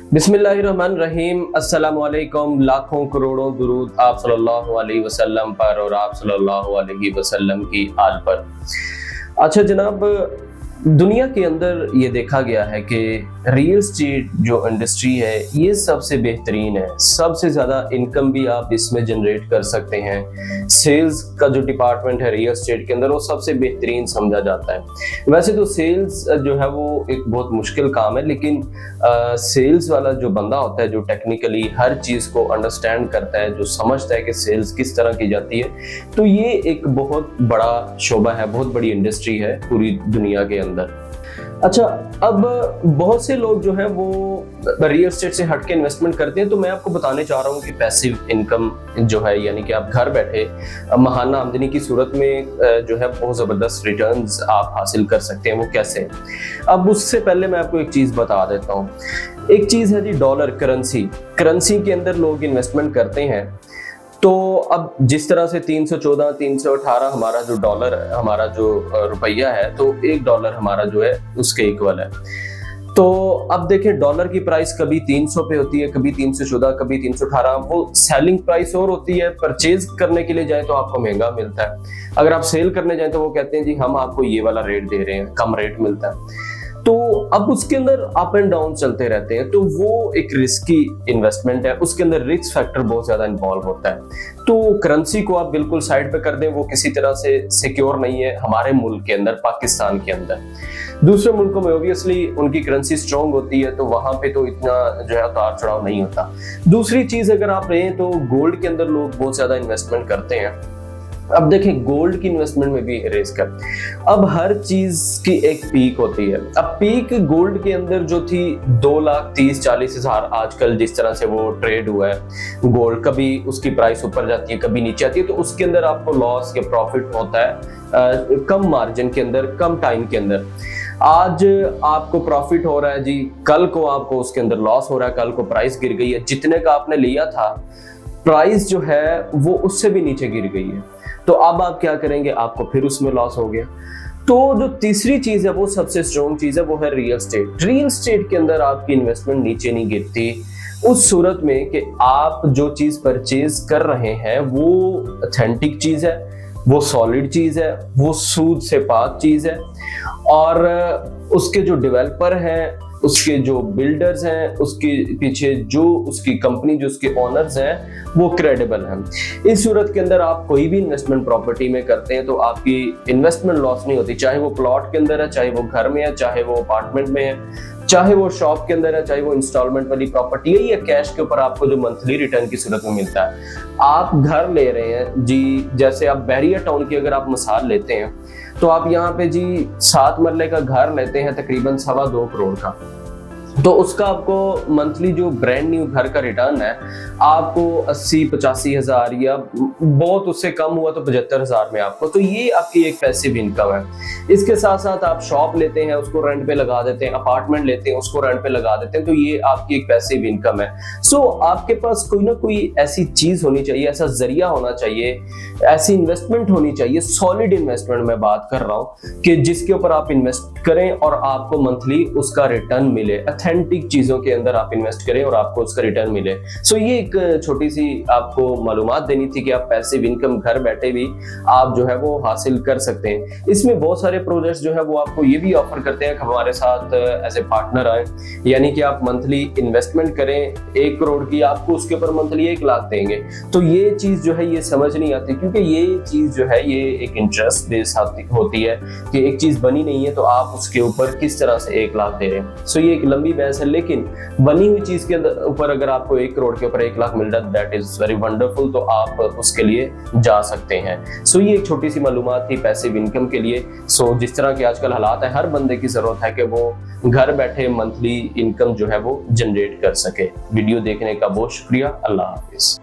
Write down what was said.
बिस्मिल्लाहिर्रहमानिर्रहीम। अस्सलामुअलैकुम। लाखों करोड़ों दुरूद आप सल्लल्लाहु अलैहि वसल्लम पर और आप सल्लल्लाहु अलैहि वसल्लम की आल पर। अच्छा जनाब, दुनिया के अंदर ये देखा गया है कि रियल एस्टेट जो इंडस्ट्री है ये सबसे बेहतरीन है, सबसे ज़्यादा इनकम भी आप इसमें जनरेट कर सकते हैं। सेल्स का जो डिपार्टमेंट है रियल एस्टेट के अंदर वो सबसे बेहतरीन समझा जाता है। वैसे तो सेल्स जो है वो एक बहुत मुश्किल काम है, लेकिन सेल्स वाला जो बंदा होता है जो टेक्निकली हर चीज़ को अंडरस्टैंड करता है, जो समझता है कि सेल्स किस तरह की जाती है, तो ये एक बहुत बड़ा शोबा है, बहुत बड़ी इंडस्ट्री है पूरी दुनिया के अंदर। अच्छा, अब बहुत से लोग जो हैं वो रियल एस्टेट से हट के इन्वेस्टमेंट करते हैं, तो मैं आपको बताने चाह रहा हूँ कि पैसिव इनकम जो है, यानी कि आप घर बैठे माहाना आमदनी की सूरत में जो है बहुत ज़बरदस्त रिटर्न्स आप हासिल कर सकते हैं। वो कैसे? अब उससे पहले मैं आपको एक चीज़ बता देता हूँ। एक चीज़ है जी डॉलर करेंसी के अंदर लोग इन्वेस्टमेंट करते हैं। तो अब जिस तरह से 314 318 हमारा जो डॉलर, हमारा जो रुपया है, तो $1 हमारा जो है उसके इक्वल है। तो अब देखें, डॉलर की प्राइस कभी 300 पे होती है, कभी 314, कभी 318। वो सेलिंग प्राइस और होती है, परचेज करने के लिए जाए तो आपको महंगा मिलता है। अगर आप सेल करने जाए तो वो कहते हैं जी हम आपको ये वाला रेट दे रहे हैं, कम रेट मिलता है। तो अब उसके अंदर अप एंड डाउन चलते रहते हैं, तो वो एक रिस्की इन्वेस्टमेंट है, उसके अंदर रिस्क फैक्टर बहुत ज्यादा इन्वॉल्व होता है। तो करेंसी को आप बिल्कुल साइड पे कर दें, वो किसी तरह से सिक्योर नहीं है हमारे मुल्क के अंदर, पाकिस्तान के अंदर। दूसरे मुल्कों में ऑब्वियसली उनकी करेंसी स्ट्रॉन्ग होती है, तो वहां पे तो इतना जो है उतार चढ़ाव नहीं होता। दूसरी चीज अगर आप रहें तो गोल्ड के अंदर लोग बहुत ज्यादा इन्वेस्टमेंट करते हैं। अब देखें, गोल्ड की इन्वेस्टमेंट में भी रिस्क है। अब हर चीज की एक पीक होती है। अब पीक गोल्ड के अंदर जो थी 2,30,40,000, आजकल जिस तरह से वो ट्रेड हुआ है गोल्ड, कभी उसकी प्राइस ऊपर जाती है, कभी नीचे आती है, तो उसके अंदर आपको लॉस या प्रॉफिट होता है कम मार्जिन के अंदर, कम टाइम के अंदर। आज आपको प्रॉफिट हो रहा है जी, कल को आपको उसके अंदर लॉस हो रहा है, कल को प्राइस गिर गई है, जितने का आपने लिया था प्राइस जो है वो उससे भी नीचे गिर गई है, तो अब आप क्या करेंगे? आपको फिर उसमें लॉस हो गया। तो जो तीसरी चीज है वो सबसे स्ट्रॉन्ग चीज है, वो है रियल एस्टेट। रियल एस्टेट के अंदर आपकी इन्वेस्टमेंट नीचे नहीं गिरती उस सूरत में कि आप जो चीज परचेज कर रहे हैं वो ऑथेंटिक चीज है, वो सॉलिड चीज है, वो सूद से पाक चीज है, और उसके जो डेवलपर हैं, उसके जो बिल्डर्स हैं, उसके पीछे जो उसकी कंपनी, जो उसके ओनर्स हैं, वो क्रेडिबल हैं। इस सूरत के अंदर आप कोई भी इन्वेस्टमेंट प्रॉपर्टी में करते हैं तो आपकी इन्वेस्टमेंट लॉस नहीं होती, चाहे वो प्लॉट के अंदर है, चाहे वो घर में है, चाहे वो अपार्टमेंट में है, चाहे वो शॉप के अंदर है, चाहे वो इंस्टॉलमेंट वाली प्रॉपर्टी है, या कैश के ऊपर आपको जो मंथली रिटर्न की सूरत में मिलता है। आप घर ले रहे हैं जी, जैसे आप बैरियर टाउन की अगर आप मिसाल लेते हैं, तो आप यहाँ पे जी 7 मरले का घर लेते हैं तकरीबन 2.25 करोड़ का, तो उसका आपको मंथली जो ब्रांड न्यू घर का रिटर्न है आपको 80-85 हज़ार, या बहुत उससे कम हुआ तो 75 हज़ार में आपको, तो ये आपकी एक पैसिव इनकम है। इसके साथ साथ आप शॉप लेते हैं, उसको रेंट पे लगा देते हैं, अपार्टमेंट लेते हैं, उसको रेंट पे लगा देते हैं, तो ये आपकी एक पैसिव इनकम है। सो आपके पास कोई ना कोई ऐसी चीज होनी चाहिए, ऐसा जरिया होना चाहिए, ऐसी इन्वेस्टमेंट होनी चाहिए, सॉलिड इन्वेस्टमेंट मैं बात कर रहा हूँ, कि जिसके ऊपर आप इन्वेस्ट करें और आपको मंथली उसका रिटर्न मिले। ऑथेंटिक चीजों के अंदर आप इन्वेस्ट करें और आपको उसका रिटर्न मिले। सो ये एक छोटी सी आपको मालूमात देनी थी कि आप पैसिव इनकम घर बैठे भी आप जो है वो हासिल कर सकते हैं। इसमें बहुत सारे प्रोजेक्ट्स जो है वो आपको ये भी ऑफर करते हैं कि हमारे साथ एज ए पार्टनर आए, यानी कि आप मंथली इन्वेस्टमेंट करें 1 करोड़ की, आपको उसके ऊपर मंथली 1 लाख देंगे। तो ये चीज जो है ये समझ नहीं आती, क्योंकि ये चीज जो है ये एक इंटरेस्ट बेस होती है कि एक चीज बनी नहीं है तो आप उसके ऊपर किस तरह से 1 लाख दे रहे हैं। सो ये एक लंबी बहस है, लेकिन बनी हुई चीज के ऊपर अगर आपको 1 करोड़ के ऊपर 1 लाख मिल रहा है, दैट इज वेरी वंडरफुल, तो आप उसके लिए जा सकते हैं। सो ये एक छोटी सी मालूमात थी पैसिव इनकम के लिए। सो जिस तरह के आजकल हालात है, हर बंदे की जरूरत है कि वो घर बैठे मंथली इनकम जो है वो जनरेट कर सके। वीडियो देखने का बहुत शुक्रिया। अल्लाह हाफिज।